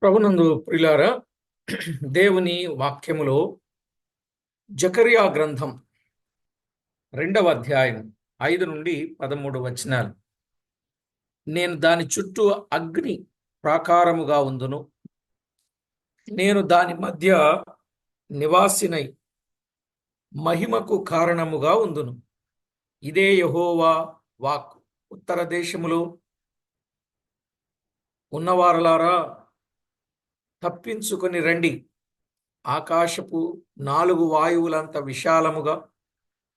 ప్రభునందు ప్రియులారా, దేవుని వాక్యములో జకర్యా గ్రంథం 2వ అధ్యాయం 5 నుండి 13 వచనాలు. నేను దాని చుట్టూ అగ్ని ప్రాకారముగా ఉందును, నేను దాని మధ్య నివాసినై మహిమకు కారణముగా ఉందును. ఇదే యెహోవా వాక్. ఉత్తర దేశములో ఉన్నవారలారా, తప్పించుకొని రండి. ఆకాశపు 4 వాయువులంత విశాలముగా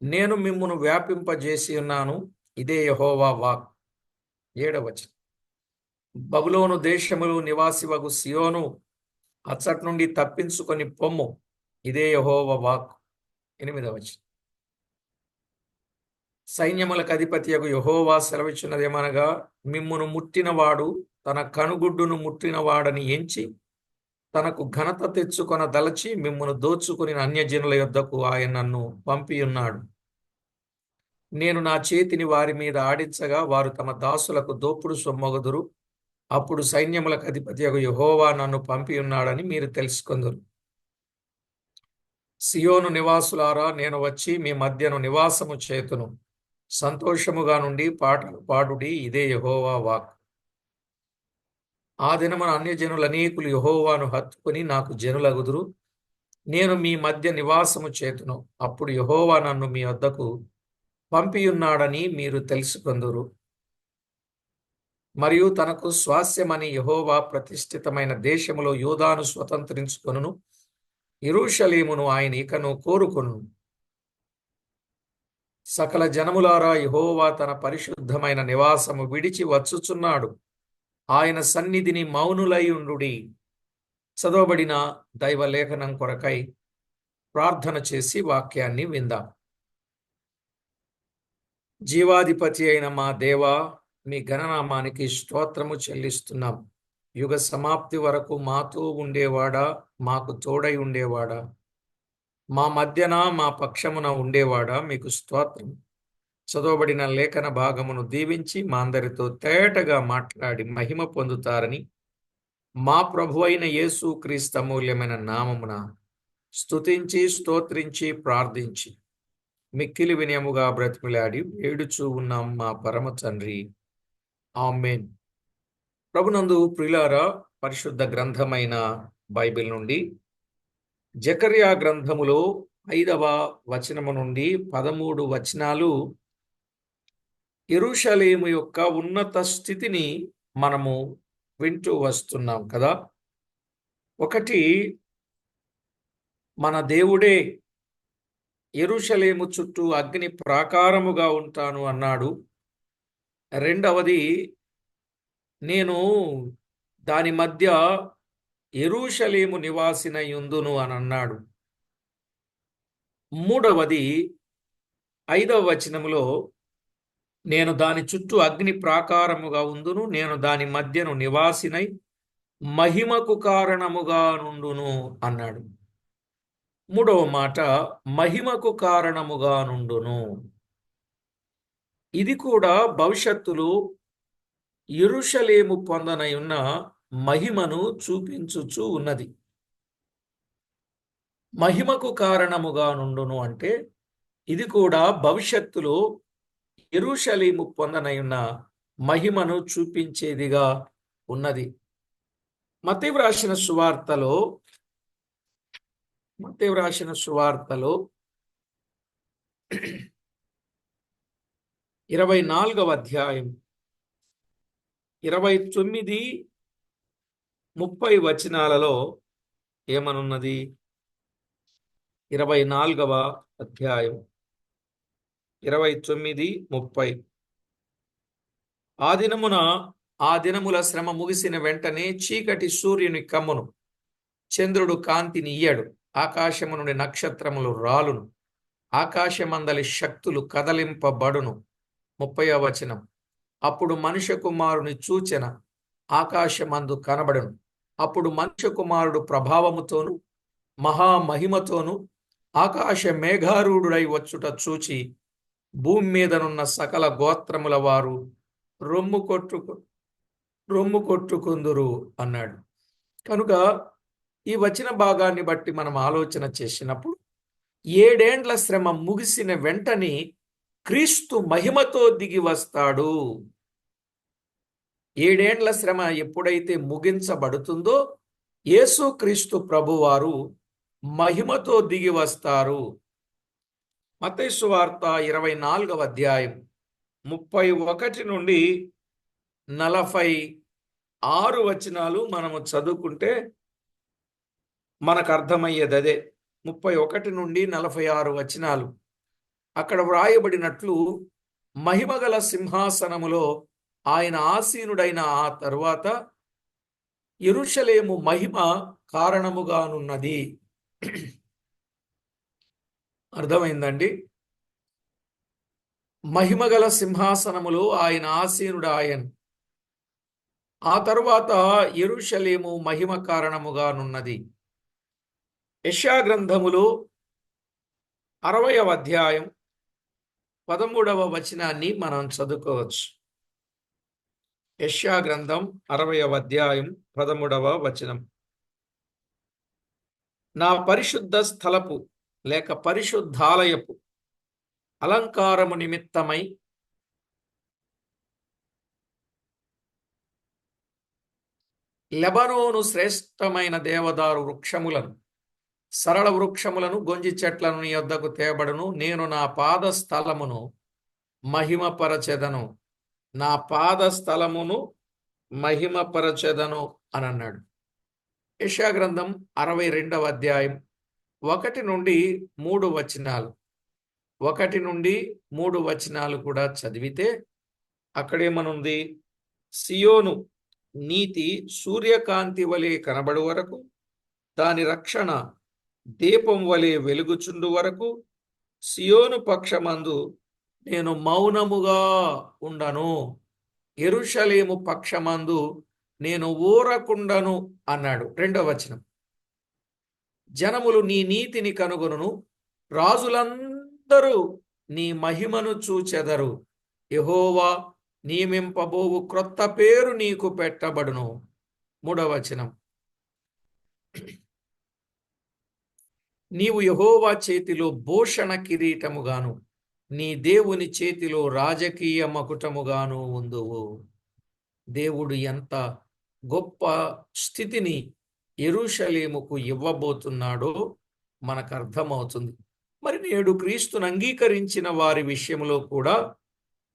నేను మిమ్మును వ్యాపింపజేసి ఉన్నాను. ఇదే యెహోవా వాక్. 7వ వచనం. బబులోను దేశములో నివాసివగు సియోను, అచ్చటి నుండి తప్పించుకొని పొమ్ము. ఇదే యెహోవా వాక్. 8వ వచనం. సైన్యములకు అధిపతియగు యెహోవా సెలవిచ్చినదేమనగా, మిమ్మును ముట్టినవాడు తన కనుగుడ్డును ముట్టినవాడని ఎంచి తనకు ఘనత తెచ్చుకొన దలచి మిమ్మును దోచుకుని అన్యజనుల యొద్దకు ఆయన నన్ను పంపియున్నాడు. నేను నా చేతిని వారి మీద ఆడించగా వారు తమ దాసులకు దోపుడు సొమ్మొగదురు. అప్పుడు సైన్యములకు అధిపతియగు యెహోవా నన్ను పంపియున్నాడని మీరు తెలుసుకొందురు. సియోను నివాసులారా, నేను వచ్చి మీ మధ్యను నివాసము చేతును. సంతోషముగా నుండి పాటలు పాడుడి. ఇదే యెహోవా వాక్. ఆ దినమున అన్యజనులు అనేకులు యెహోవాను హత్తుకుని నాకు జనులగుదురు. నేను మీ మధ్య నివాసము చేతును. అప్పుడు యెహోవా నన్ను మీ వద్దకు పంపియున్నాడని మీరు తెలుసుకొందురు. మరియు తనకు స్వాస్యమని యెహోవా ప్రతిష్ఠితమైన దేశములో యూదాను స్వతంత్రించుకొనును. యెరూషలేమును ఆయన ఇకను కోరుకొనును. సకల జనములారా, యెహోవా తన పరిశుద్ధమైన నివాసము విడిచి వచ్చుచున్నాడు. ఆయన సన్నిధిని మౌనులై ఉండుడి. చదవబడిన దైవ లేఖనం కొరకై ప్రార్థన చేసి వాక్యాన్ని విందాం. జీవాధిపతి అయిన మా దేవా, మీ ఘననామానికి స్తోత్రము చెల్లిస్తున్నాం. యుగ సమాప్తి వరకు మాతో ఉండేవాడా, మాకు తోడై ఉండేవాడా, మా మధ్యన మా పక్షమున ఉండేవాడా, మీకు స్తోత్రం. చదవబడిన లేఖన భాగమును దీవించి మా అందరితో తేటగా మాట్లాడి మహిమ పొందుతారని మా ప్రభు అయిన యేసు క్రీస్తు అమూల్యమైన నామమున స్తుతించి స్తోత్రించి ప్రార్థించి మిక్కిలి వినయముగా బ్రతిమిలాడి వేడుచూ ఉన్నాం మా పరమ తండ్రి. ఆమేన్. ప్రభునందు ప్రియులారా, పరిశుద్ధ గ్రంథమైన బైబిల్ నుండి జకర్యా గ్రంథములో 5వ వచనము నుండి 13 వచనాలు యెరూషలేము యొక్క ఉన్నత స్థితిని మనము వింటూ వస్తున్నాం కదా. ఒకటి, మన దేవుడే యెరూషలేము చుట్టూ అగ్ని ప్రాకారముగా ఉంటాను అన్నాడు. రెండవది, నేను దాని మధ్య యెరూషలేము నివాసినయుందును అని అన్నాడు. మూడవది, 5వ వచనములో, నేను దాని చుట్టూ అగ్ని ప్రాకారముగా ఉందును, నేను దాని మధ్యను నివాసినై మహిమకు కారణముగా నుండును అన్నాడు. మూడవ మాట, మహిమకు కారణముగా నుండును. ఇది కూడా భవిష్యత్తులో యెరూషలేము పొందనయున్న మహిమను చూపించుచూ ఉన్నది. మహిమకు కారణముగా నుండును అంటే ఇది కూడా భవిష్యత్తులో యెరూషలేము పొందనయున్న మహిమను చూపించేదిగా ఉన్నది. మత్తయి వ్రాసిన సువార్తలో 24వ అధ్యాయం 29, 30 వచనాలలో ఏమనున్నది? 24వ అధ్యాయం 29, 30. ఆ దినముల శ్రమ ముగిసిన వెంటనే చీకటి సూర్యుని కమ్మును, చంద్రుడు కాంతిని ఇయ్యడు, ఆకాశము నుండి నక్షత్రములు రాలును, ఆకాశమందలి శక్తులు కదలింపబడును. 30వ వచనం. అప్పుడు మనుష్య కుమారుని చూచెన ఆకాశమందు కనబడును. అప్పుడు మనుష్య కుమారుడు ప్రభావముతోను మహామహిమతోను ఆకాశ మేఘారూఢుడై వచ్చుట చూచి భూమి మీదనున్న సకల గోత్రముల వారు రొమ్ము కొట్టుకుందురు అన్నాడు. కనుక ఈ వచన భాగాన్ని బట్టి మనం ఆలోచన చేసినప్పుడు 7 ఏండ్ల శ్రమ ముగిసిన వెంటనే క్రీస్తు మహిమతో దిగి వస్తాడు. 7 ఏండ్ల శ్రమ ఎప్పుడైతే ముగించబడుతుందో యేసుక్రీస్తు ప్రభువారు మహిమతో దిగి వస్తారు. మత్తయి సువార్త 24వ అధ్యాయం 31 నుండి 46 వచనాలు మనము చదువుకుంటే మనకు అర్థమయ్యేది అదే. 31 నుండి 46 వచనాలు. అక్కడ వ్రాయబడినట్లు, మహిమగల సింహాసనములో ఆయన ఆసీనుడైన ఆ తరువాత యెరూషలేము మహిమ కారణముగానున్నది. అర్థమైందండి? మహిమగల సింహాసనములో ఆయన ఆసీనుడాయన్. ఆ తరువాత యెరూషలేము మహిమ కారణముగానున్నది. యెషయా గ్రంథములో 60వ అధ్యాయం 13వ వచనాన్ని మనం చదువుకోవచ్చు. యెషయా గ్రంథం 60వ అధ్యాయం 13వ వచనం. నా పరిశుద్ధ స్థలపు లేక పరిశుద్ధాలయపు అలంకారము నిమిత్తమై లెబనోను శ్రేష్టమైన దేవదారు వృక్షములను, సరళ వృక్షములను, గొంజి చెట్లను నీ యొద్దకు తేబడును. నేను నా పాద స్థలమును మహిమపరచెదను, నా పాద స్థలమును మహిమపరచెదను అని అన్నాడు. యెషయా గ్రంథం 62వ అధ్యాయం 1 నుండి 3 వచనాలు. 1 నుండి 3 వచనాలు కూడా చదివితే అక్కడేమనుంది? సియోను నీతి సూర్యకాంతి వలె కనబడు వరకు, దాని రక్షణ దీపం వలె వెలుగుచుండు వరకు సియోను పక్షమందు నేను మౌనముగా ఉండను, యెరూషలేము పక్షమందు నేను ఊరకుండను అన్నాడు. 2వ వచనం. జనములు నీ నీతిని కనుగొనును, రాజులందరూ నీ మహిమను చూచెదరు. యెహోవా నియమింపబోవు క్రొత్త పేరు నీకు పెట్టబడును. 3వ వచనం. నీవు యెహోవా చేతిలో భూషణ కిరీటముగాను, నీ దేవుని చేతిలో రాజకీయ మకుటముగాను ఉందువు. దేవుడు ఎంత గొప్ప స్థితిని యెరూషలేముకు ఇవ్వబోతున్నాడో మనకు అర్థమవుతుంది. మరి నేడు క్రీస్తును అంగీకరించిన వారి విషయంలో కూడా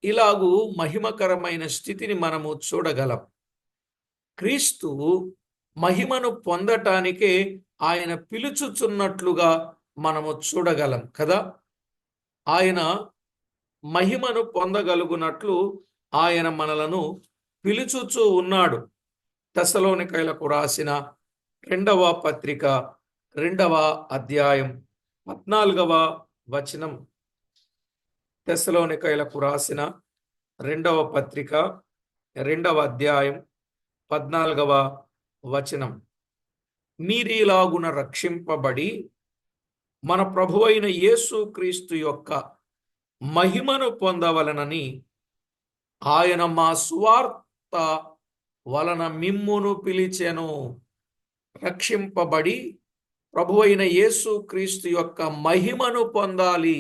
ఇలాగూ మహిమకరమైన స్థితిని మనము చూడగలం. క్రీస్తు మహిమను పొందటానికే ఆయన పిలుచుచున్నట్లుగా మనము చూడగలం కదా. ఆయన మహిమను పొందగలుగునట్లు ఆయన మనలను పిలుచుచూ ఉన్నాడు. తెస్సలోనికైలకు రాసిన 2వ పత్రిక 2వ అధ్యాయం 14వ వచనం. తెస్సలోనికైలకు రాసిన 2వ పత్రిక 2వ అధ్యాయం 14వ వచనం. మీరీలాగున రక్షింపబడి మన ప్రభువైన యేసుక్రీస్తు యొక్క మహిమను పొందవలనని ఆయన మా సువార్త వలన మిమ్మును పిలిచెను. రక్షింపబడి ప్రభువైన యేసుక్రీస్తు యొక్క మహిమను పొందాలి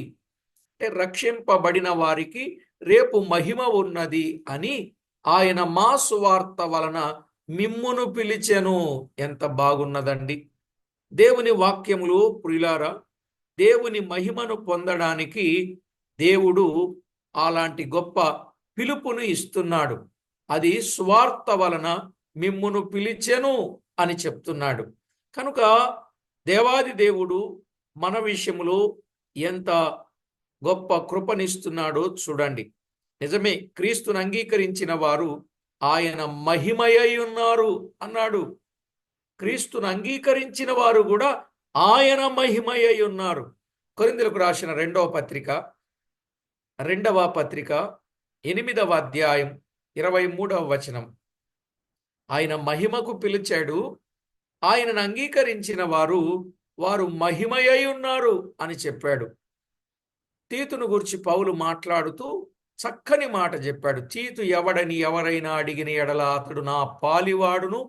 అంటే రక్షింపబడిన వారికి రేపు మహిమ ఉన్నది అని ఆయన మా సువార్త వలన మిమ్మును పిలిచెను. ఎంత బాగున్నదండి! దేవుని వాక్యములు ప్రియులారా, దేవుని మహిమను పొందడానికి దేవుడు అలాంటి గొప్ప పిలుపును ఇస్తున్నాడు. అది సువార్త వలన మిమ్మును పిలిచెను అని చెప్తున్నాడు. కనుక దేవాది దేవుడు మన విషయములో ఎంత గొప్ప కృపనిస్తున్నాడో చూడండి. నిజమే, క్రీస్తును అంగీకరించిన వారు ఆయన మహిమయ్య ఉన్నారు అన్నాడు. క్రీస్తును అంగీకరించిన వారు కూడా ఆయన మహిమయ్య ఉన్నారు. కొరింథీయులకు రాసిన 2వ పత్రిక 8వ అధ్యాయం 23వ వచనం. ఆయన మహిమకు పిలిచాడు, ఆయనను అంగీకరించిన వారు మహిమయ్య ఉన్నారు అని చెప్పాడు. తీతును గురించి పౌలు మాట్లాడుతూ చక్కని మాట చెప్పాడు. తీతు ఎవడని ఎవరైనా అడిగిన ఎడల అతడు నా పాలివాడును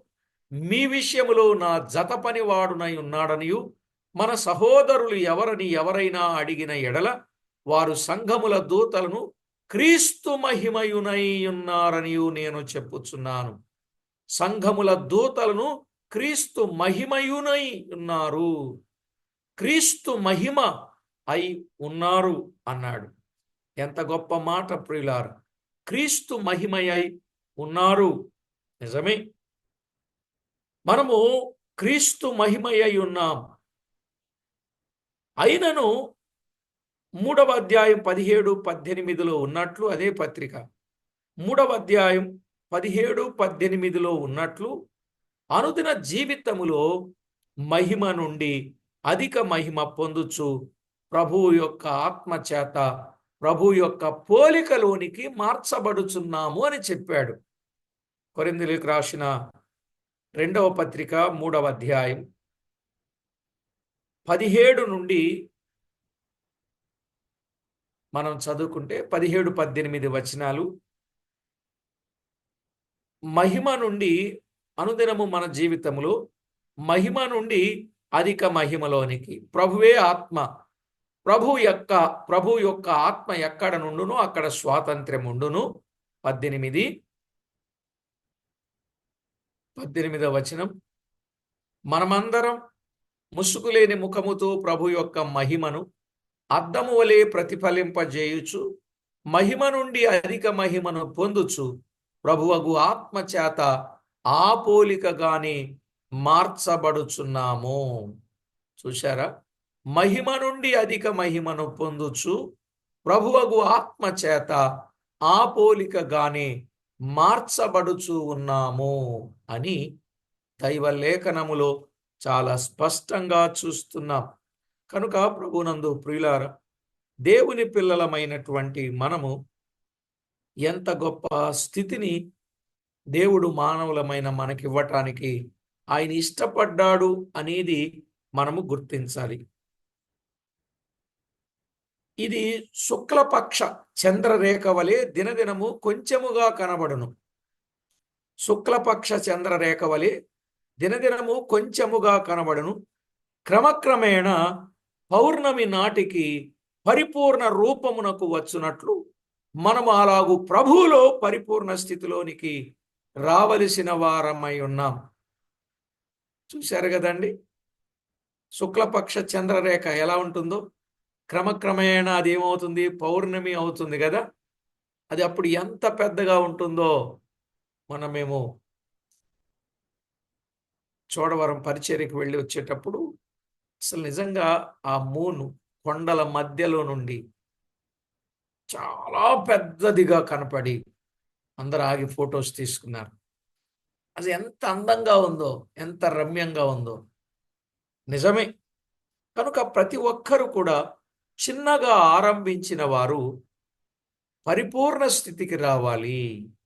మీ విషయములో నా జత పనివాడునై ఉన్నాడనియు మన సహోదరులు ఎవరైనా అడిగిన ఎడల వారు సంఘముల దూతలను క్రీస్తు మహిమయునై ఉన్నారనియు నేను చెప్పుచున్నాను. సంఘముల దూతలను క్రీస్తు మహిమయునై ఉన్నారు. క్రీస్తు మహిమ అయి ఉన్నారు అన్నాడు. ఎంత గొప్ప మాట ప్రియులారా! క్రీస్తు మహిమయై ఉన్నారు. నిజమే, మనము క్రీస్తు మహిమయై ఉన్నాం. అయినను 3వ అధ్యాయం 17-18లో ఉన్నట్లు, అదే పత్రిక 3వ అధ్యాయం 17-18లో ఉన్నట్లు, అనుదిన జీవితములో మహిమ నుండి అధిక మహిమ పొందుచు ప్రభువు యొక్క ఆత్మ చేత ప్రభు యొక్క పోలికలోనికి మార్చబడుచున్నాము అని చెప్పాడు. కొరింథీయులకు రాసిన 2వ పత్రిక 3వ అధ్యాయం 17 నుండి మనం చదువుకుంటే 17-18 వచనాలు. మహిమ నుండి అనుదినము మన జీవితంలో మహిమ నుండి అధిక మహిమలోనికి ప్రభువే ఆత్మ, ప్రభు యొక్క ఆత్మ ఎక్కడ నుండును అక్కడ స్వాతంత్ర్యం ఉండును. 18వ వచనం, మనమందరం ముసుగులేని ముఖముతో ప్రభు యొక్క మహిమను అద్దము వలె ప్రతిఫలింపజేయుచు మహిమ నుండి అధిక మహిమను పొందుచు ప్రభువగు ఆత్మ చేత ఆ పోలికగానే మార్చబడుచున్నాము. చూశారా? మహిమ నుండి అధిక మహిమను పొందుచు ప్రభువగు ఆత్మ చేత ఆ పోలికగానే మార్చబడుచు ఉన్నాము అని దైవ లేఖనములో చాలా స్పష్టంగా చూస్తున్నాం. కనుక ప్రభునందు ప్రియులారా, దేవుని పిల్లలమైనటువంటి మనము ఎంత గొప్ప స్థితిని దేవుడు మానవులమైన మనకివ్వటానికి ఆయన ఇష్టపడ్డాడు అనేది మనము గుర్తించాలి. ఇది శుక్లపక్ష చంద్రరేఖ వలె దినదినము కొంచెముగా కనబడును. శుక్లపక్ష చంద్రరేఖ వలె దినదినము కొంచెముగా కనబడును. క్రమక్రమేణా పౌర్ణమి నాటికి పరిపూర్ణ రూపమునకు వచ్చునట్లు మనము అలాగూ ప్రభువులో పరిపూర్ణ స్థితిలోనికి రావలసిన వారమై ఉన్నాం. చూశారు కదండి, శుక్లపక్ష చంద్రరేఖ ఎలా ఉంటుందో క్రమక్రమేణా అది ఏమవుతుంది, పౌర్ణమి అవుతుంది కదా. అది అప్పుడు ఎంత పెద్దగా ఉంటుందో మేము చోడవరం పరిచర్యకు వెళ్ళి వచ్చేటప్పుడు అసలు నిజంగా ఆ మూను కొండల మధ్యలో నుండి చాలా పెద్దదిగా కనపడి అందరూ ఆగి ఫొటోస్ తీసుకున్నారు. అది ఎంత అందంగా ఉందో, ఎంత రమ్యంగా ఉందో. నిజమే. కనుక ప్రతి ఒక్కరు కూడా చిన్నగా ఆరంభించిన వారు పరిపూర్ణ స్థితికి రావాలి.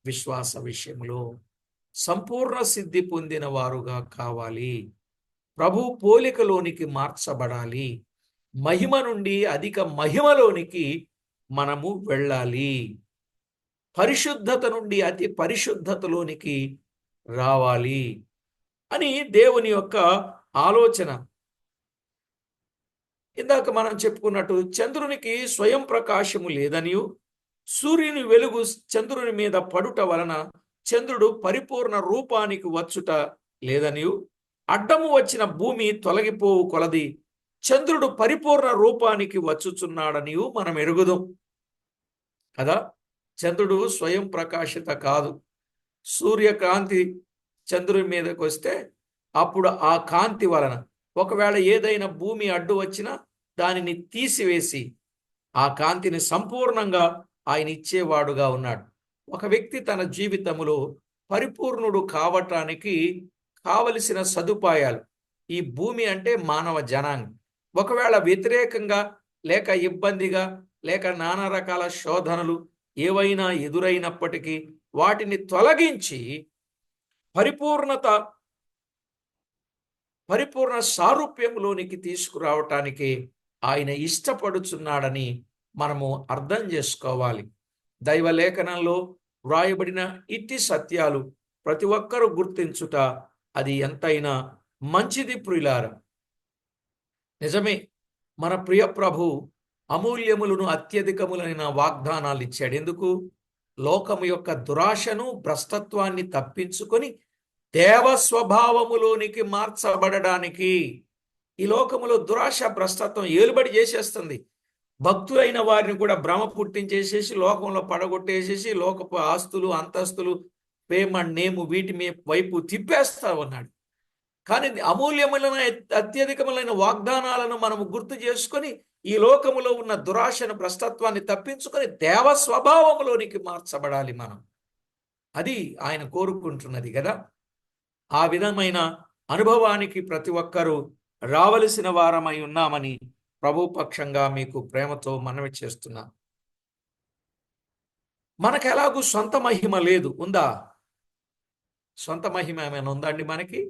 విశ్వాస విషయంలో సంపూర్ణ సిద్ధి పొందిన వారుగా కావాలి. ప్రభు పోలికలోనికి మార్చబడాలి. మహిమ నుండి అధిక మహిమలోనికి మనము వెళ్ళాలి. పరిశుద్ధత నుండి అతి పరిశుద్ధతలోనికి రావాలి అని దేవుని యొక్క ఆలోచన. ఇందాక మనం చెప్పుకున్నట్టు చంద్రునికి స్వయం ప్రకాశము లేదనియు, సూర్యుని వెలుగు చంద్రుని మీద పడుట వలన చంద్రుడు పరిపూర్ణ రూపానికి వచ్చుట లేదనియు, అడ్డము వచ్చిన భూమి తొలగిపోవు కొలది చంద్రుడు పరిపూర్ణ రూపానికి వచ్చుచున్నాడనియు మనం ఎరుగుదాం కదా. చంద్రుడు స్వయం ప్రకాశిత కాదు. సూర్యకాంతి చంద్రుని మీదకి వస్తే అప్పుడు ఆ కాంతి వలన ఒకవేళ ఏదైనా భూమి అడ్డు వచ్చినా దానిని తీసివేసి ఆ కాంతిని సంపూర్ణంగా ఆయన ఇచ్చేవాడుగా ఉన్నాడు. ఒక వ్యక్తి తన జీవితంలో పరిపూర్ణుడు కావటానికి కావలసిన సదుపాయాలు, ఈ భూమి అంటే మానవ జనాంగం, ఒకవేళ వ్యతిరేకంగా లేక ఇబ్బందిగా లేక నానా రకాల శోధనలు ఏవైనా ఎదురైనప్పటికీ వాటిని తొలగించి పరిపూర్ణ సారూప్యంలోనికి తీసుకురావటానికి ఆయన ఇష్టపడుచున్నాడని మనము అర్థం చేసుకోవాలి. దైవ లేఖనంలో వ్రాయబడిన ఇట్టి సత్యాలు ప్రతి ఒక్కరూ గుర్తించుట అది ఎంతైనా మంచిది ప్రియులారా. నిజమే, మన ప్రియ ప్రభు అమూల్యములను అత్యధికములైన వాగ్దానాలు ఇచ్చాడు. ఎందుకు? లోకము యొక్క దురాశను భ్రష్టత్వాన్ని తప్పించుకొని దేవ స్వభావములోనికి మార్చబడడానికి. ఈ లోకములో దురాశ భ్రష్టత్వం ఏలుబడి చేసేస్తుంది. భక్తులైన వారిని కూడా భ్రమ పుట్టించేసేసి లోకంలో పడగొట్టేసేసి లోకపు ఆస్తులు అంతస్తులు ఫేమ్ అండ్ నేము వీటి వైపు తిప్పేస్తా ఉన్నాడు. కానీ అమూల్యములైన అత్యధికములైన వాగ్దానాలను మనము గుర్తు చేసుకొని ఈ లోకములో ఉన్న దురాశను భ్రష్టత్వాన్ని తప్పించుకొని దేవ స్వభావములోనికి మార్చబడాలి మనం. అది ఆయన కోరుకుంటున్నది కదా. ఆ విధమైన అనుభవానికి ప్రతి ఒక్కరూ రావలసిన వారమై ఉన్నామని ప్రభు పక్షంగా మీకు ప్రేమతో మనవి చేస్తున్నా. మనకు ఎలాగూ సొంత మహిమ లేదు. ఉందా? సొంత మహిమ ఏమైనా ఉందా అండి మనకి?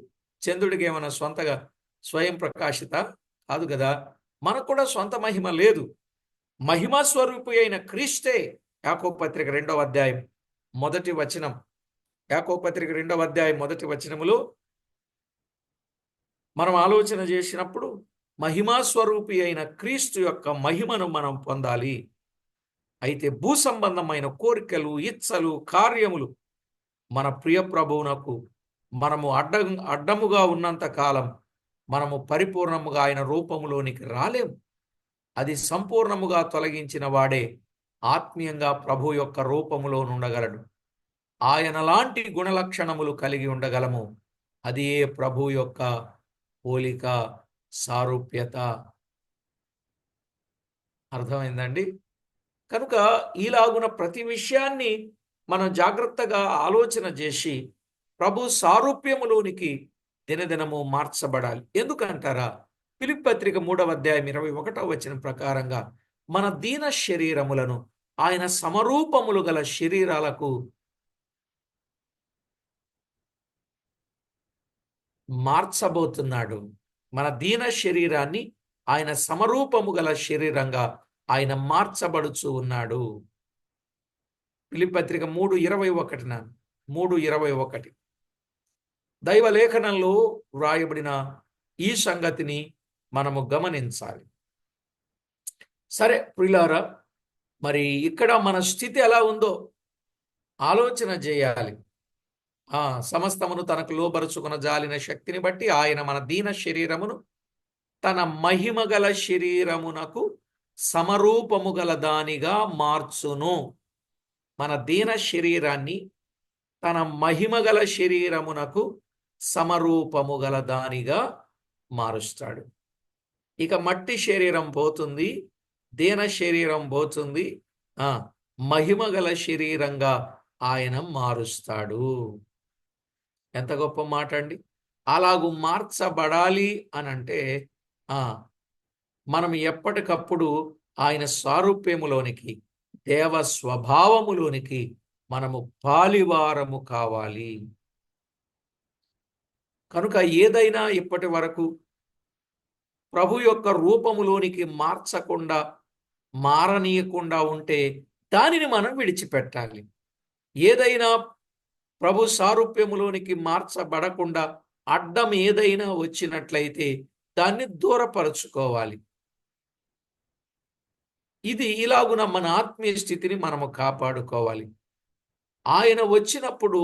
చంద్రుడికి ఏమైనా సొంతగా స్వయం ప్రకాశిత కాదు కదా. మనకు కూడా సొంత మహిమ లేదు. మహిమా స్వరూపి అయిన క్రీస్తే. యాకోబు పత్రిక 2వ అధ్యాయం 1వ వచనం. యాకోబు పత్రిక 2వ అధ్యాయం 1వ వచనములో మనం ఆలోచన చేసినప్పుడు మహిమా స్వరూపి అయిన క్రీస్తు యొక్క మహిమను మనం పొందాలి. అయితే భూ సంబంధమైన కోరికలు, ఇచ్చలు, కార్యములు మన ప్రియ ప్రభువునకు మనము అడ్డముగా ఉన్నంత కాలం మనము పరిపూర్ణముగా ఆయన రూపములోనికి రాలేము. అది సంపూర్ణముగా తొలగించిన వాడే ఆత్మీయంగా ప్రభు యొక్క రూపములో ఉండగలడు. ఆయన లాంటి గుణలక్షణములు కలిగి ఉండగలము. అది ప్రభు యొక్క పోలిక, సారూప్యత. అర్థమైందండి? కనుక ఈలాగున ప్రతి విషయాన్ని మనం జాగ్రత్తగా ఆలోచన చేసి ప్రభు సారూప్యములోనికి దినదినము మార్చబడాలి. ఎందుకంటారా? ఫిలిప్పీ పత్రిక 3వ అధ్యాయం 21వ వచనం ప్రకారంగా మన దీన శరీరములను ఆయన సమరూపములు గల శరీరాలకు మార్చబోతున్నాడు. మన దీన శరీరాన్ని ఆయన సమరూపము గల శరీరంగా ఆయన మార్చబడుచు ఉన్నాడు. ఫిలిప్పీ పత్రిక 3:21 3:21 దైవ లేఖనంలో వ్రాయబడిన ఈ సంగతిని మనము గమనించాలి. సరే ప్రియులారా, మరి ఇక్కడ మన స్థితి ఎలా ఉందో ఆలోచన చేయాలి. సమస్తమును తనకు లోబరుచుకున్న జాలిన శక్తిని బట్టి ఆయన మన దీన శరీరమును తన మహిమగల శరీరమునకు సమరూపము గల దానిగా మార్చును. మన దీన శరీరాన్ని తన మహిమగల శరీరమునకు సమరూపము గల దానిగా మారుస్తాడు. ఇక మట్టి శరీరం పోతుంది, దీన శరీరం పోతుంది, మహిమగల శరీరంగా ఆయన మారుస్తాడు. ఎంత గొప్ప మాట అండి! అలాగూ మార్చబడాలి అని అంటే మనం ఎప్పటికప్పుడు ఆయన సారూప్యములోనికి, దేవ స్వభావములోనికి మనము పాలివారము కావాలి. కనుక ఏదైనా ఇప్పటి వరకు ప్రభు యొక్క రూపములోనికి మార్చకుండా, మారనీయకుండా ఉంటే దానిని మనం విడిచిపెట్టాలి. ఏదైనా ప్రభు సారూప్యములోనికి మార్చబడకుండా అడ్డం ఏదైనా వచ్చినట్లయితే దాన్ని దూరపరచుకోవాలి. ఇది ఇలాగున మన ఆత్మీయ స్థితిని మనము కాపాడుకోవాలి. ఆయన వచ్చినప్పుడు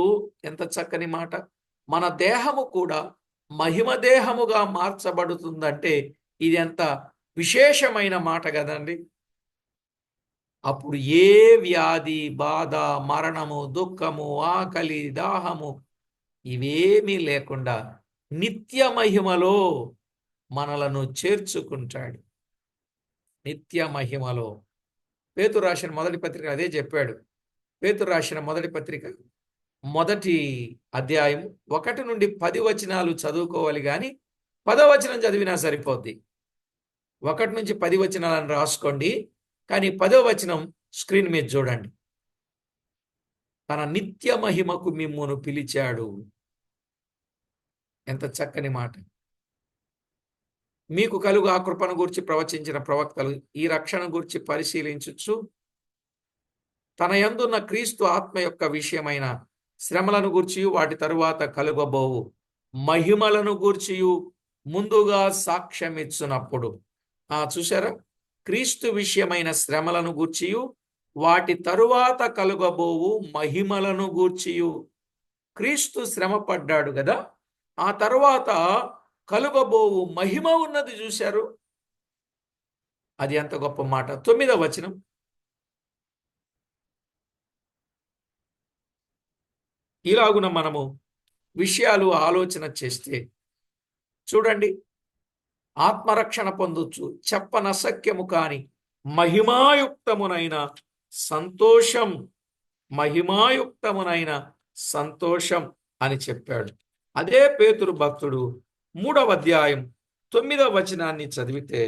ఎంత చక్కని మాట! మన దేహము కూడా మహిమ దేహముగా మార్చబడుతుందంటే ఇది ఎంత విశేషమైన మాట కదండి. అప్పుడు ఏ వ్యాధి, బాధ, మరణము, దుఃఖము, ఆకలి, దాహము ఇవేమీ లేకుండా నిత్య మహిమలో మనలను చేర్చుకుంటాడు. నిత్య మహిమలో. పేతురు రాసిన మొదటి పత్రిక అదే చెప్పాడు. పేతురు రాసిన మొదటి పత్రిక 1వ అధ్యాయం 1 నుండి 10 వచనాలు చదువుకోవాలి, కానీ 10వ వచనం చదివినా సరిపోద్ది. 1 నుంచి 10 వచనాలను రాసుకోండి, కానీ 10వ వచనం స్క్రీన్ మీద చూడండి. తన నిత్య మహిమకు మిమ్మును పిలిచాడు. ఎంత చక్కని మాట! మీకు కలుగు ఆ కృపను గూర్చి ప్రవచించిన ప్రవక్తలు ఈ రక్షణ గూర్చి పరిశీలించుచు తన యందున్న క్రీస్తు ఆత్మ యొక్క విషయమైన శ్రమలను గూర్చి వాటి తరువాత కలుగబోవు మహిమలను గూర్చియు ముందుగా సాక్ష్యమిచ్చునప్పుడు. చూశారా? క్రీస్తు విషయమైన శ్రమలను గూర్చియు వాటి తరువాత కలుగబోవు మహిమలను గూర్చియు. క్రీస్తు శ్రమ పడ్డాడు కదా, ఆ తరువాత కలుగబోవు మహిమ ఉన్నది చూశారు. అది ఎంత గొప్ప మాట. 9వ వచనం. ఇలాగున మనము విషయాలు ఆలోచన చేస్తే చూడండి, ఆత్మరక్షణ పొందొచ్చు, చెప్పనసక్యము కాని మహిమాయుక్తమునైన సంతోషం, మహిమాయుక్తమునైన సంతోషం అని చెప్పాడు. అదే పేతురు భక్తుడు 3వ అధ్యాయం 9వ వచనాన్ని చదివితే,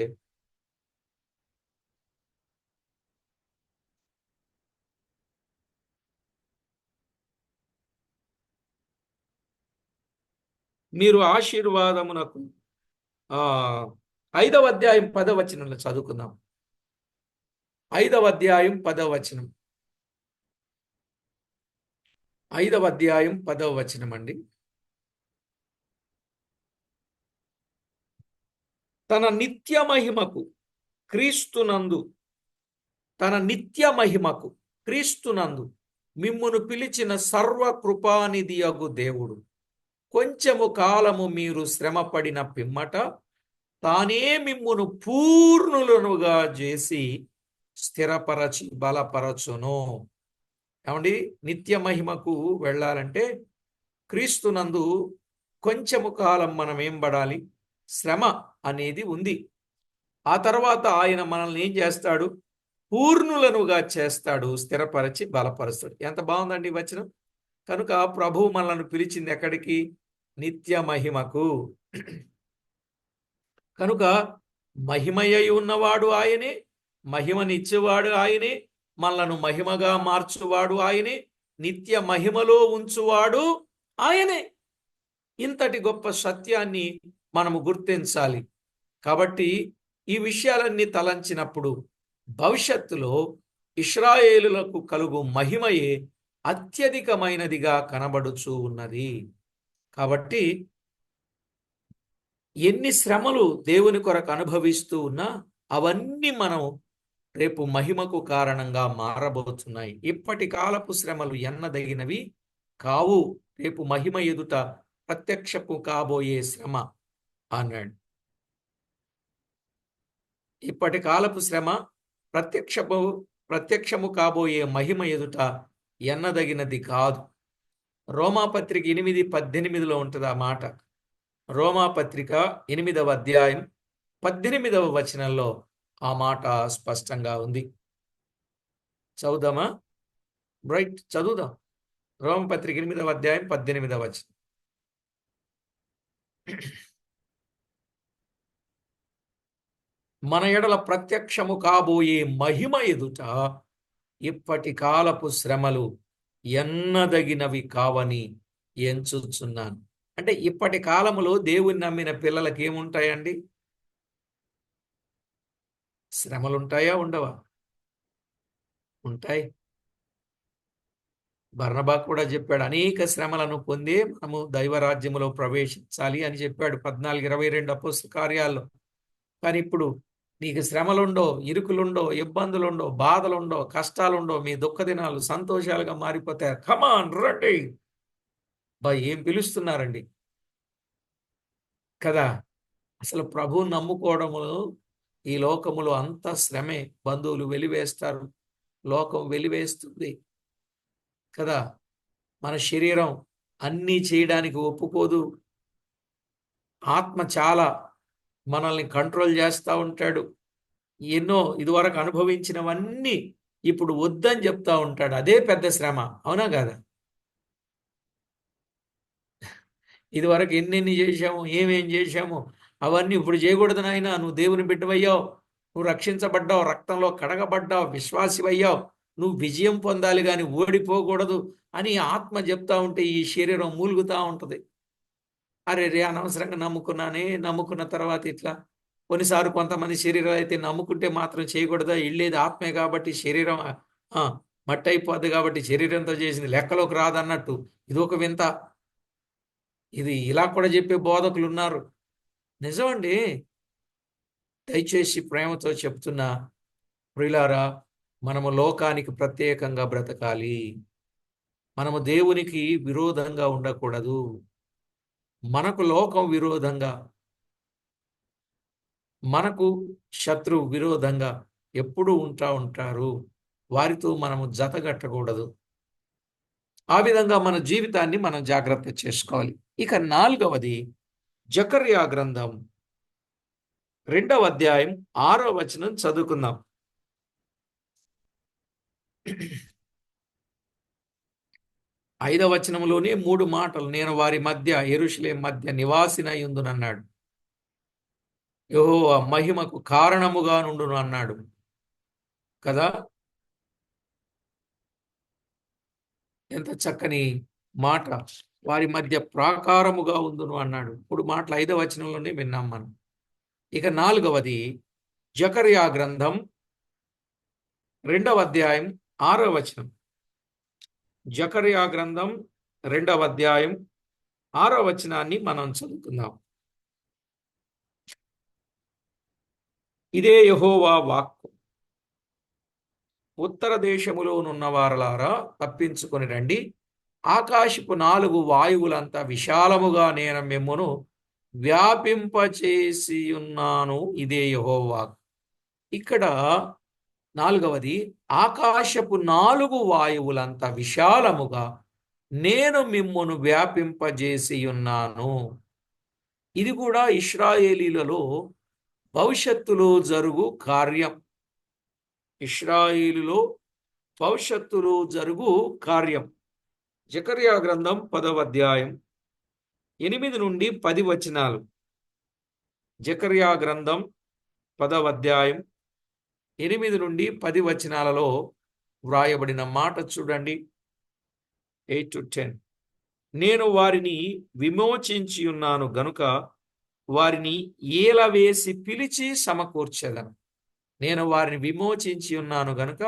మీరు ఆశీర్వాదమునకు 5వ అధ్యాయం 10వ వచనంలో చదువుకుందాం. 5వ అధ్యాయం 10వ వచనం. 5వ అధ్యాయం 10వ వచనం అండి. తన నిత్య మహిమకు క్రీస్తునందు, తన నిత్య మహిమకు క్రీస్తునందు మిమ్మును పిలిచిన సర్వకృపానిధియగు దేవుడు కొంచెము కాలము మీరు శ్రమపడిన పిమ్మట తానే మిమ్మును పూర్ణులనుగా చేసి స్థిరపరచి బలపరచును. ఏమండి, నిత్య మహిమకు వెళ్ళాలంటే క్రీస్తునందు కొంచెము కాలం మనం ఏం పడాలి? శ్రమ అనేది ఉంది. ఆ తర్వాత ఆయన మనల్ని ఏం చేస్తాడు? పూర్ణులనుగా చేస్తాడు, స్థిరపరచి బలపరుస్తాడు. ఎంత బాగుందండి వచనం. కనుక ప్రభువు మనల్ని పిలిచింది ఎక్కడికి? నిత్య మహిమకు. కనుక మహిమయ్యి ఉన్నవాడు ఆయనే, మహిమనిచ్చేవాడు ఆయనే, మనలను మహిమగా మార్చువాడు ఆయనే, నిత్య మహిమలో ఉంచువాడు ఆయనే. ఇంతటి గొప్ప సత్యాన్ని మనము గుర్తించాలి. కాబట్టి ఈ విషయాలన్నీ తలంచినప్పుడు భవిష్యత్తులో ఇశ్రాయేలులకు కలుగు మహిమయే అత్యధికమైనదిగా కనబడుచూ ఉన్నది. కాబట్టి ఎన్ని శ్రమలు దేవుని కొరకు అనుభవిస్తూ ఉన్నా అవన్నీ మనం రేపు మహిమకు కారణంగా మారబోతున్నాయి. ఇప్పటి కాలపు శ్రమలు ఎన్నదగినవి కావు, రేపు మహిమ ఎదుట ప్రత్యక్షపు కాబోయే శ్రమ అన్నాడు. ఇప్పటి కాలపు శ్రమ ప్రత్యక్షము కాబోయే మహిమ ఎదుట ఎన్నదగినది కాదు. రోమాపత్రిక 8:18 ఉంటుంది ఆ మాట. రోమాపత్రిక 8వ అధ్యాయం 18వ వచనంలో ఆ మాట స్పష్టంగా ఉంది. చదువుదామా? రైట్, చదువుదాం. రోమపత్రిక 8వ అధ్యాయం 18వ వచనం. మన ఎడల ప్రత్యక్షము కాబోయే మహిమ ఎదుట ఇప్పటి కాలపు శ్రమలు ఎన్నదగినవి కావని ఎంచుచున్నాను. అంటే ఇప్పటి కాలములో దేవుని నమ్మిన పిల్లలకి ఏముంటాయండి? శ్రమలుంటాయా, ఉండవా? ఉంటాయి. బర్నబా కూడా చెప్పాడు, అనేక శ్రమలను పొంది మనము దైవరాజ్యములో ప్రవేశించాలి అని చెప్పాడు 14:22 అపోస్తల కార్యాల్లో. కానీ ఇప్పుడు నీకు శ్రమలుండో, ఇరుకులుండో, ఇబ్బందులుండో, బాధలుండో, కష్టాలుండో, మీ దుఃఖ దినాలు సంతోషాలుగా మారిపోతాయి. కమాన్ రండి. ఏం పిలుస్తున్నారండి కదా. అసలు ప్రభువుని నమ్ముకోవడములో ఈ లోకములో అంత శ్రమే. బంధువులు వెలివేస్తారు, లోకం వెలివేస్తుంది కదా. మన శరీరం అన్నీ చేయడానికి ఒప్పుకోదు. ఆత్మ చాలా మనల్ని కంట్రోల్ చేస్తూ ఉంటాడు. ఎన్నో ఇదివరకు అనుభవించినవన్నీ ఇప్పుడు వద్దని చెప్తా ఉంటాడు. అదే పెద్ద శ్రమ, అవునా కదా? ఇదివరకు ఎన్నెన్ని చేశాము, ఏమేం చేశాము, అవన్నీ ఇప్పుడు చేయకూడదు నాయనా. నువ్వు దేవుని బిడ్డవయ్యావు, నువ్వు రక్షించబడ్డావు, రక్తంలో కడగబడ్డావు, విశ్వాసివయ్యావు, నువ్వు విజయం పొందాలి కానీ ఓడిపోకూడదు అని ఆత్మ చెప్తా ఉంటే ఈ శరీరం మూలుగుతూ ఉంటుంది. అరే రే, అనవసరంగా నమ్ముకున్న తర్వాత ఇట్లా. కొన్నిసార్లు కొంతమంది శరీరాలు అయితే నమ్ముకుంటే మాత్రం చేయకూడదా, ఇళ్ళేది ఆత్మే కాబట్టి శరీరం మట్టి అయిపోద్ది కాబట్టి శరీరంతో చేసింది లెక్కలోకి రాదన్నట్టు ఇది ఒక వింత. ఇది ఇలా కూడా చెప్పే బోధకులు ఉన్నారు. నిజమండి. దయచేసి ప్రేమతో చెప్తున్నా ప్రియులారా, మనము లోకానికి ప్రత్యేకంగా బ్రతకాలి. మనము దేవునికి విరోధంగా ఉండకూడదు. మనకు లోకం విరోధంగా, మనకు శత్రువు విరోధంగా ఎప్పుడూ ఉంటారు. వారితో మనము జతగట్టకూడదు. ఆ విధంగా మన జీవితాన్ని మనం జాగ్రత్త చేసుకోవాలి. ఇక 4వది జకర్యా గ్రంథం 2వ అధ్యాయం 6వ వచనం చదువుకుందాం. 5వ వచనంలోనే 3 మాటలు, నేను వారి మధ్య యెరూషలేము మధ్య నివాసినయ్యుందునన్నాడు. యెహోవా మహిమకు కారణముగా నుండును అన్నాడు కదా. ఎంత చక్కని మాట. వారి మధ్య ప్రాకారముగా ఉందును అన్నాడు. 3 మాటలు 5వ వచనంలోనే విన్నాం మనం. ఇక 4వది జకర్యా గ్రంథం 2వ అధ్యాయం 6వ వచనం. జకర్యా గ్రంథం 2వ అధ్యాయం 6వ వచనాన్ని మనం చదువుకుందాం. ఇదే యెహోవా వాక్కు, ఉత్తర దేశములోనున్న వారలారా తప్పించుకొని రండి. ఆకాశపు 4 వాయువులంతా విశాలముగా నేను మిమ్మును వ్యాపింపచేసి ఉన్నాను. ఇదే యెహోవా. ఇక్కడ 4వది, ఆకాశపు 4 వాయువులంత విశాలముగా నేను మిమ్మును వ్యాపింపజేసి ఉన్నాను. ఇది కూడా ఇశ్రాయేలీలలో భవిష్యత్తులో జరుగు కార్యం. ఇశ్రాయేలులో భవిష్యత్తులో జరుగు కార్యం. జకర్యా గ్రంథం 10వ అధ్యాయం 8 నుండి 10 వచనాలు. జకర్యా గ్రంథం 10వ అధ్యాయం 8 నుండి 10 వచనాలలో వ్రాయబడిన మాట చూడండి. 8 to 10. నేను వారిని విమోచించి ఉన్నాను గనుక వారిని ఏలవేసి పిలిచి సమకూర్చెదను. నేను వారిని విమోచించి ఉన్నాను గనుక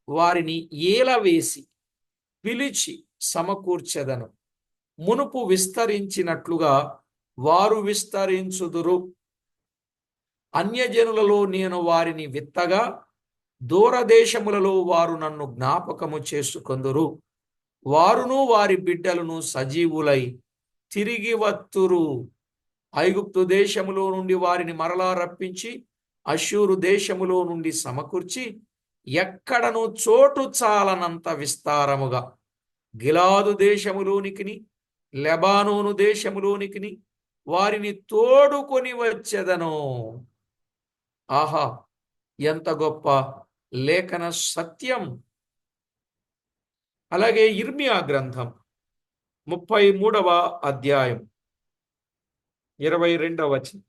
వారిని ఏలవేసి పిలిచి సమకూర్చెదను. మునుపు విస్తరించినట్లుగా వారు విస్తరించుదురు. అన్యజనులలో నేను వారిని విత్తగా దూరదేశములలో వారు నన్ను జ్ఞాపకము చేసుకొందురు. వారును వారి బిడ్డలను సజీవులై తిరిగి వత్తురు. ఐగుప్తు దేశములో నుండి వారిని మరలా రప్పించి అష్షూరు దేశములో నుండి సమకూర్చి ఎక్కడను చోటు చాలనంత విస్తారముగా గిలాదు దేశములోనికిని లెబానోను దేశములోనికిని వారిని తోడుకొని వచ్చెదను. ఆహా, ఎంత గొప్ప లేఖన సత్యం. అలాగే ఇర్మియా గ్రంథం 33వ అధ్యాయం 22వ వచనం.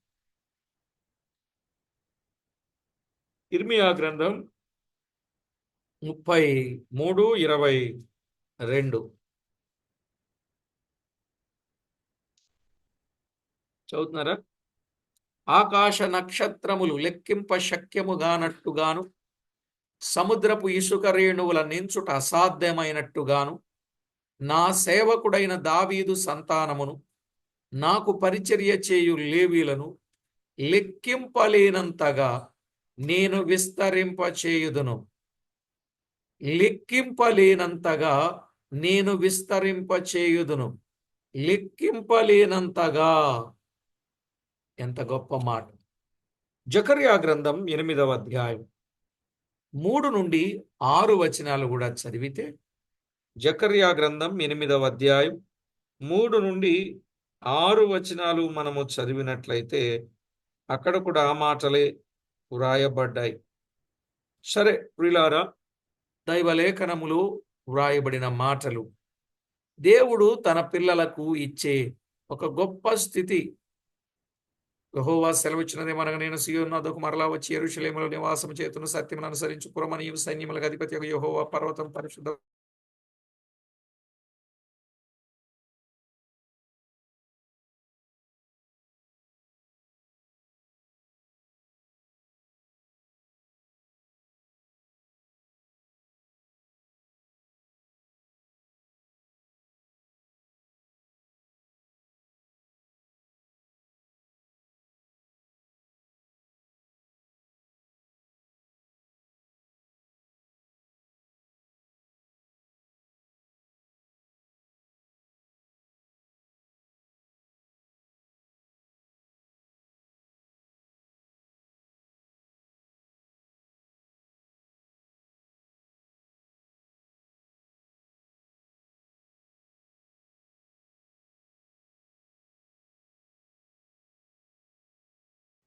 ఇర్మియా గ్రంథం 33:22 చదువుతున్నారా? ఆకాశ నక్షత్రములు లెక్కింప శక్యముగానట్టుగాను సముద్రపు ఇసుక రేణువుల నించుట అసాధ్యమైనట్టుగాను నా సేవకుడైన దావీదు సంతానమును నాకు పరిచర్య చేయు లేవీలను లెక్కింపలేనంతగా నేను విస్తరింపచేయుదును. లెక్కింపలేనంతగా నేను విస్తరింపచేయుదును. లెక్కింపలేనంతగా. ఎంత గొప్ప మాట. జకర్యా గ్రంథం 8వ అధ్యాయం 3 నుండి 6 వచనాలు కూడా చదివితే, జకర్యా గ్రంథం 8వ అధ్యాయం 3 నుండి 6 వచనాలు మనము చదివినట్లయితే అక్కడ కూడా ఆ మాటలే వ్రాయబడ్డాయి. సరే ప్రియులారా, దైవలేఖనములో వ్రాయబడిన మాటలు దేవుడు తన పిల్లలకు ఇచ్చే ఒక గొప్ప స్థితి. యెహోవా సెలవిచ్చినదేమనగా, నేను సీయోను నొద్దకు మరలా వచ్చి యెరూషలేములో నివాసము చేతును, సత్యమును అనుసరించు పురమనియు సైన్యములకు అధిపతి యెహోవా పర్వతం పరిశుద్ధ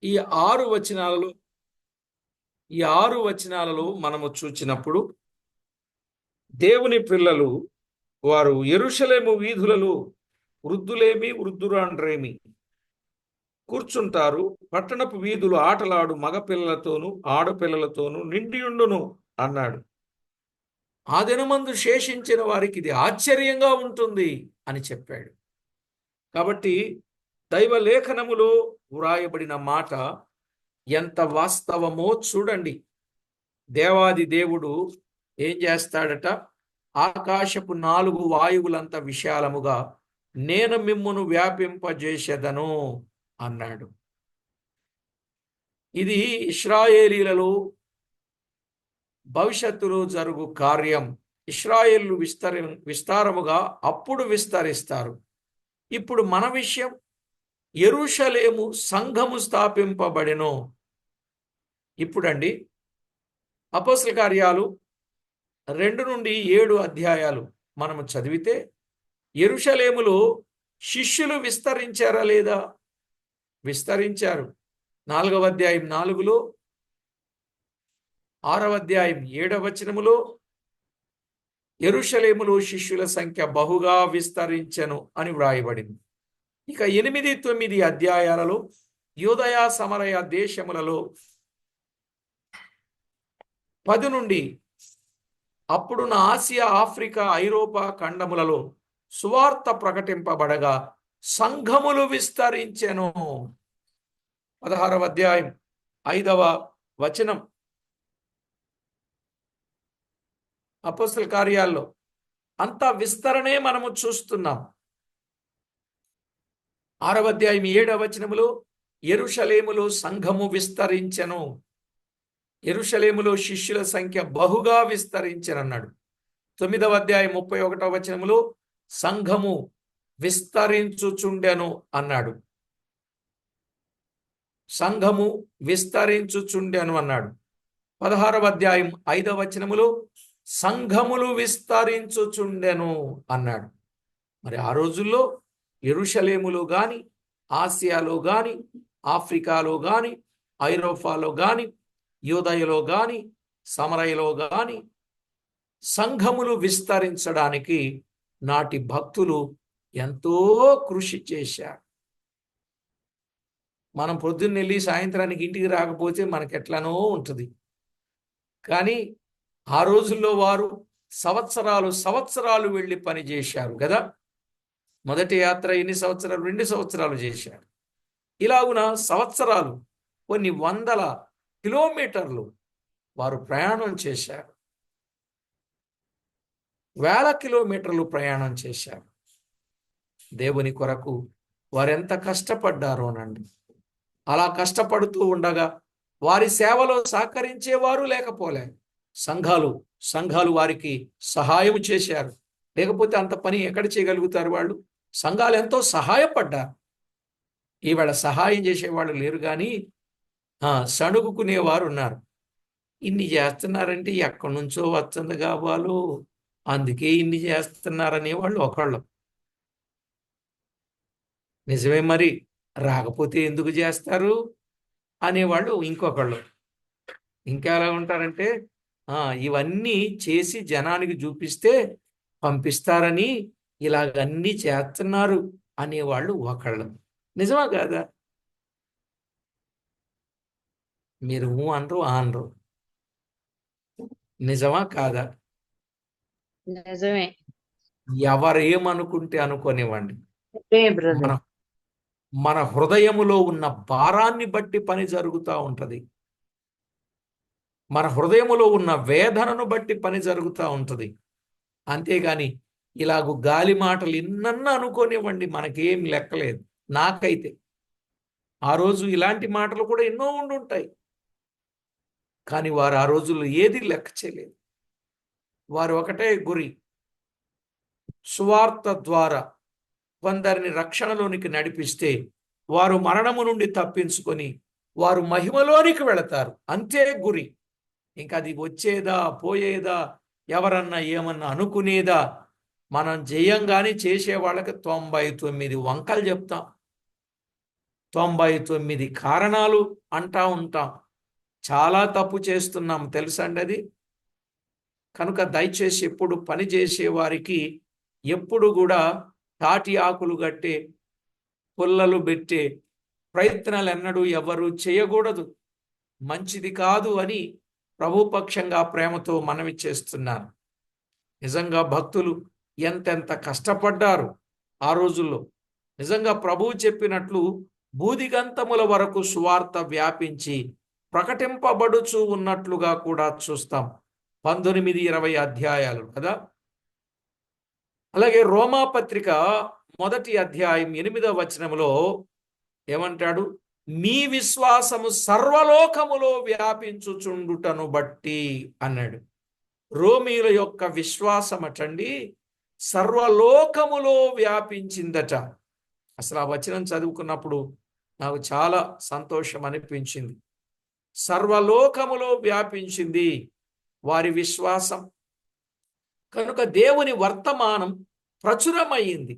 ఈ ఆరు వచనాలలో ఈ ఆరు వచనాలలో మనము చూచినప్పుడు దేవుని పిల్లలు వారు యెరూషలేము వీధులలో వృద్ధులేమి వృద్ధురాండ్రేమి కూర్చుంటారు, పట్టణపు వీధులు ఆటలాడు మగపిల్లలతోనూ ఆడపిల్లలతోనూ నిండియుండును అన్నాడు. ఆ దినమందు శేషించిన వారికి ఇది ఆశ్చర్యంగా ఉంటుంది అని చెప్పాడు. కాబట్టి దైవ లేఖనములో వ్రాయబడిన మాట ఎంత వాస్తవమో చూడండి. దేవాది దేవుడు ఏం చేస్తాడట? ఆకాశపు 4 వాయువులంత విశాలముగా నేను మిమ్మును వ్యాపింపజేసేదను అన్నాడు. ఇది ఇశ్రాయేలీలలో భవిష్యత్తులో జరుగు కార్యం. ఇశ్రాయేలు విస్తారముగా అప్పుడు విస్తరిస్తారు. ఇప్పుడు మన విషయం, యెరూషలేము సంఘము స్థాపింపబడెను. ఇప్పుడండి అపోస్తల కార్యాలు 2 నుండి 7 అధ్యాయాలు మనము చదివితే యెరూషలేములో శిష్యులు విస్తరించారా లేదా? విస్తరించారు. 4వ అధ్యాయం 4లో, 6వ అధ్యాయం 7వ వచనములో యెరూషలేములో శిష్యుల సంఖ్య బహుగా విస్తరించెను అని వ్రాయబడింది. ఇక 8, 9 అధ్యాయాలలో యూదయ సమరయ దేశములలో 10 నుండి అప్పుడున్న ఆసియా, ఆఫ్రికా, ఐరోపా ఖండములలో సువార్త ప్రకటింపబడగా సంఘములు విస్తరించెను. 16వ అధ్యాయం 5వ వచనం అపోస్తల కార్యాల్లో అంత విస్తరణే మనము చూస్తున్నాం. 6వ అధ్యాయం 7వ వచనములో యెరూషలేములో సంఘము విస్తరించెను, యెరూషలేములో శిష్యుల సంఖ్య బహుగా విస్తరించెనన్నాడు. 9వ అధ్యాయం 31వ వచనములో సంఘము విస్తరించుచుండెను అన్నాడు. సంఘము విస్తరించుచుండెను అన్నాడు. 16వ అధ్యాయం 5వ వచనములో సంఘములు విస్తరించుచుండెను అన్నాడు. మరి ఆ రోజుల్లో యెరూషలేములో గాని, ఆసియాలో గాని, ఆఫ్రికాలో గాని, ఐరోపాలో గాని, యూదయలో గాని, సమరయలో గాని సంఘములు విస్తరించడానికి నాటి భక్తులు ఎంతో కృషి చేశారు. మనం పొద్దున్నెళ్ళి సాయంత్రానికి ఇంటికి రాకపోతే మనకెట్లనో ఉంటుంది. కానీ ఆ రోజుల్లో వారు సంవత్సరాలు వెళ్ళి పని చేశారు కదా. మొదటి యాత్ర ఎన్ని సంవత్సరాలు? 2 సంవత్సరాలు చేశారు. ఇలాగున సంవత్సరాలు, కొన్ని వందల కిలోమీటర్లు వారు ప్రయాణం చేశారు. వేల కిలోమీటర్లు ప్రయాణం చేశారు. దేవుని కొరకు వారెంత కష్టపడ్డారోనండి. అలా కష్టపడుతూ ఉండగా వారి సేవలో సహకరించేవారు లేకపోలే. సంఘాలు వారికి సహాయం చేశారు. లేకపోతే అంత పని ఎక్కడ చేయగలుగుతారు వాళ్ళు? సంఘాలు ఎంతో సహాయపడ్డారు. ఈవేళ సహాయం చేసేవాళ్ళు లేరు, కానీ సణుగుకునేవారు ఉన్నారు. ఇన్ని చేస్తున్నారంటే ఎక్కడి నుంచో వచ్చింది కావాలో, అందుకే ఇన్ని చేస్తున్నారనే వాళ్ళు ఒకళ్ళు. నిజమే, మరి రాకపోతే ఎందుకు చేస్తారు అనేవాళ్ళు ఇంకొకళ్ళు. ఇంకా ఎలా ఉంటారంటే ఇవన్నీ చేసి జనానికి చూపిస్తే పంపిస్తారని ఇలాగన్నీ చేస్తున్నారు అనేవాళ్ళు ఒకళ్ళు. నిజమా కాదా? మీరు అనరు. నిజమా కాదా? నిజమే. ఎవరేమనుకుంటే అనుకోనివ్వండి. బ్రదర్, మన హృదయములో ఉన్న భారాన్ని బట్టి పని జరుగుతూ ఉంటది. మన హృదయములో ఉన్న వేదనను బట్టి పని జరుగుతూ ఉంటది. అంతేగాని ఇలాగ గాలి మాటలు ఇన్నన్నా అనుకోనివ్వండి, మనకేం లెక్కలేదు. నాకైతే ఆ రోజు ఇలాంటి మాటలు కూడా ఎన్నో ఉండుంటాయి, కానీ వారు ఆ రోజుల్లో ఏది లెక్క చేయలేదు. వారు ఒకటే గురి, సువార్త ద్వారా కొందరిని రక్షణలోనికి నడిపిస్తే వారు మరణము నుండి తప్పించుకొని వారు మహిమలోనికి వెళతారు. అంతే గురి. ఇంకా అది వచ్చేదా పోయేదా, ఎవరన్నా ఏమన్నా అనుకునేదా? మనం జయంగానే చేసే వాళ్ళకి 99 వంకలు చెప్తాం. 99 కారణాలు అంటా ఉంటాం. చాలా తప్పు చేస్తున్నాం తెలుసండి అది. కనుక దయచేసి ఎప్పుడు పని చేసే వారికి ఎప్పుడు కూడా తాటి ఆకులు కట్టే, పుల్లలు పెట్టే ప్రయత్నాలు ఎన్నడూ ఎవరు చేయకూడదు. మంచిది కాదు అని ప్రభుపక్షంగా ప్రేమతో మనవి చేస్తున్నాను. నిజంగా భక్తులు ఎంతెంత కష్టపడ్డారు ఆ రోజుల్లో. నిజంగా ప్రభువు చెప్పినట్లు భూదిగంతముల వరకు సువార్త వ్యాపించి ప్రకటింపబడుచు ఉన్నట్లుగా కూడా చూస్తాం. 19-20 అధ్యాయాలు కదా. అలాగే రోమా పత్రిక 1వ అధ్యాయం 8వ వచనములో ఏమంటాడు? మీ విశ్వాసము సర్వలోకములో వ్యాపించుచుండుటను బట్టి అన్నాడు. రోమీల యొక్క విశ్వాసం అటండి సర్వలోకములో వ్యాపించిందట. అసలు ఆ వచనం చదువుకున్నప్పుడు నాకు చాలా సంతోషం అనిపించింది. సర్వలోకములో వ్యాపించింది వారి విశ్వాసం. కనుక దేవుని వర్తమానం ప్రచురమయ్యింది.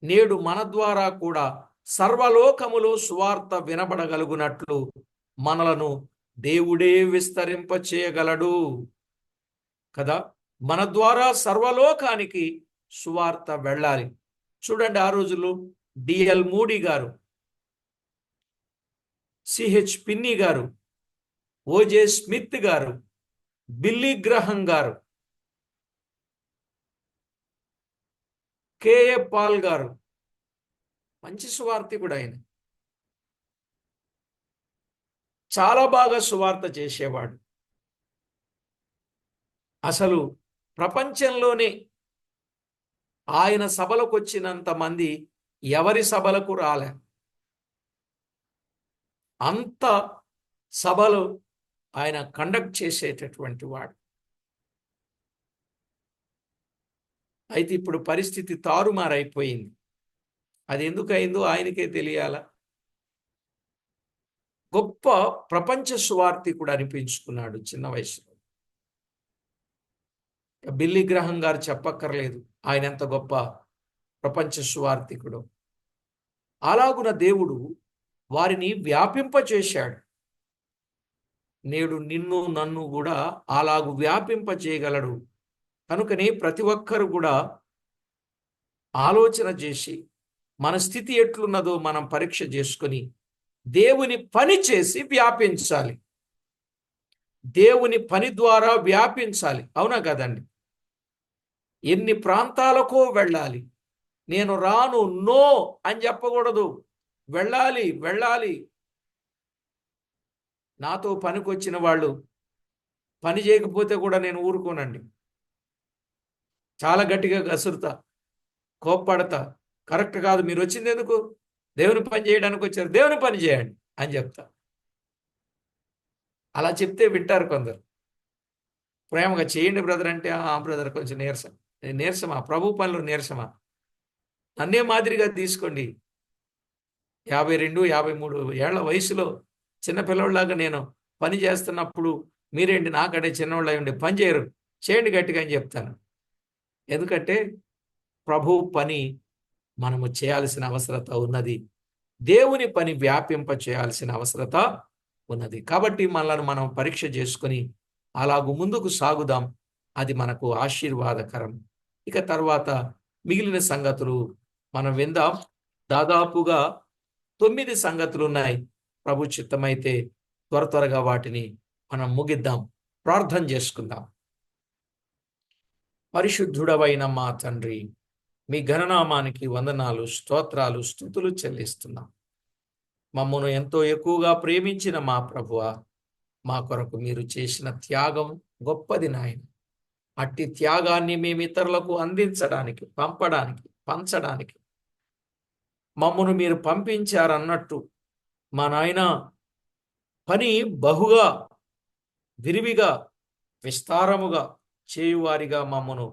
నేడు మన ద్వారా కూడా సర్వలోకములో సువార్త వినబడగలుగునట్లు మనలను దేవుడే విస్తరింప చేయగలడు కదా. మన ద్వారా సర్వలోకానికి సువార్త వెళ్ళాలి. చూడండి, ఆ రోజుల్లో డిఎల్ మూడీ గారు, సిహెచ్ పిన్నీ గారు, ఓజే స్మిత్ గారు, బిల్లీ గ్రహం గారు, కేఏ పాల్ గారు, మంచి సువార్తికుడు ఆయన. చాలా బాగా సువార్త చేసేవాడు. అసలు ప్రపంచంలోనే ఆయన సభలకు వచ్చినంత మంది ఎవరి సభలకు రాలే. అంత సభలు ఆయన కండక్ట్ చేసేటటువంటి వాడు. అయితే ఇప్పుడు పరిస్థితి తారుమారైపోయింది. అది ఎందుకయిందో ఆయనకే తెలియాల. గొప్ప ప్రపంచ సువార్తికుడు అనిపించుకున్నాడు చిన్న వయసులో. బిల్లీ గ్రహం గారు చెప్పక్కర్లేదు ఆయన ఎంత గొప్ప ప్రపంచ సువార్తికుడు. అలాగున దేవుడు వారిని వ్యాపింపచేశాడు. నేడు నిన్ను నన్ను కూడా అలాగు వ్యాపింప చేయగలడు. కనుకనే ప్రతి ఒక్కరు కూడా ఆలోచన చేసి మన స్థితి ఎట్లున్నదో మనం పరీక్ష చేసుకొని దేవుని పని చేసి వ్యాపించాలి. దేవుని పని ద్వారా వ్యాపించాలి. అవునా కదండి? ఎన్ని ప్రాంతాలకో వెళ్ళాలి. నేను రాను, నో అని చెప్పకూడదు. వెళ్ళాలి, వెళ్ళాలి. నాతో పనికొచ్చిన వాళ్ళు పని చేయకపోతే కూడా నేను ఊరుకోనండి. చాలా గట్టిగా గసురుతా, కోప్పడతా. కరెక్ట్ కాదు, మీరు వచ్చింది ఎందుకు? దేవుని పని చేయడానికి వచ్చారు, దేవుని పని చేయండి అని చెప్తా. అలా చెప్తే వింటారు కొందరు. ప్రేమగా చేయండి బ్రదర్ అంటే, బ్రదర్ కొంచెం నీరసమా? ప్రభు పనులు నీరసమా? నన్నే మాదిరిగా తీసుకోండి. 52, 53 ఏళ్ల వయసులో చిన్నపిల్లలాగా నేను పని చేస్తున్నప్పుడు మీరేంటి నాకంటే చిన్నవాళ్ళు అయ్యండి పని చేయరు, చేయండి గట్టిగా అని చెప్తాను. ఎందుకంటే ప్రభు పని మనము చేయాల్సిన అవసరత ఉన్నది. దేవుని పని వ్యాపింప చేయాల్సిన అవసరత ఉన్నది. కాబట్టి మనల్ని మనం పరీక్ష చేసుకొని అలాగూ ముందుకు సాగుదాం. అది మనకు ఆశీర్వాదకరం. ఇక తర్వాత మిగిలిన సంగతులు మనం విందాం. దాదాపుగా 9 సంగతులు ఉన్నాయి. ప్రభు చిత్తమైతే త్వరగా వాటిని మనం ముగిద్దాం. ప్రార్థన చేసుకుందాం. పరిశుద్ధుడవైన మా తండ్రి, మీ ఘననామానికి వందనాలు, స్తోత్రాలు, స్తుతులు చెల్లిస్తున్నాం. మమ్మను ఎంతో ఎక్కువగా ప్రేమించిన మా ప్రభువా, మా కొరకు మీరు చేసిన త్యాగం గొప్పది నాయన. అట్టి త్యాగాన్ని మేము ఇతరులకు అందించడానికి, పంచడానికి మమ్మను మీరు పంపించారన్నట్టు మా నాయన పని బహుగా, విరివిగా, విస్తారముగా చేయువారిగా మమ్మను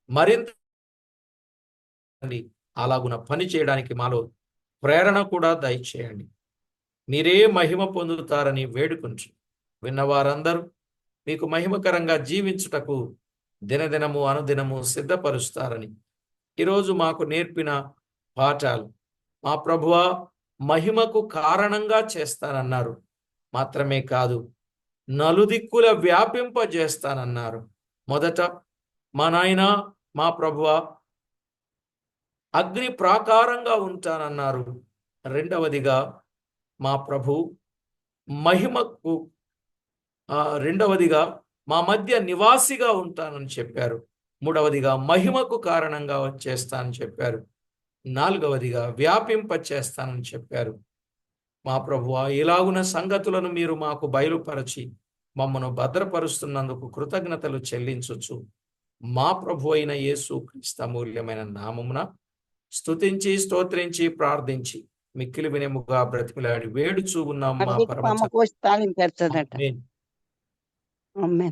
మరింత అలాగున పని చేయడానికి మాలో ప్రేరణ కూడా దయచేయండి. మీరే మహిమ పొందుతారని వేడుకుంటూ విన్నవారందరూ మీకు మహిమకరంగా జీవించుటకు దినదినము అనుదినము సిద్ధపరుస్తారని ఈరోజు మాకు నేర్పిన పాఠాలు మా ప్రభువా మహిమకు కారణంగా చేస్తానన్నారు. మాత్రమే కాదు, నలుదిక్కుల వ్యాపింపజేస్తానన్నారు. మొదట, మా నాయన, మా ప్రభువా, అగ్ని ప్రాకారంగా ఉంటానన్నారు. రెండవదిగా, మా ప్రభు మహిమకు రెండవదిగా మా మధ్య నివాసిగా ఉంటానని చెప్పారు. మూడవదిగా మహిమకు కారణంగా చేస్తానని చెప్పారు. నాలుగవదిగా వ్యాపింప చేస్తానని చెప్పారు. మా ప్రభువా, ఇలాగున సంగతులను మీరు మాకు బయలుపరచి మమ్మను భద్రపరుస్తున్నందుకు కృతజ్ఞతలు చెల్లించుచు మా ప్రభు అయిన యేసు క్రీస్తు అమూల్యమైన నామమున స్తుతించి స్తోత్రించి ప్రార్థించి మిక్కిలి వినయముగా బ్రతిమిలాడి వేడుచూ ఉన్నాం మా అడిగి పరమ అమ్మ కోసి తాలింపు పెడతదట. ఆమేన్. అమ్మే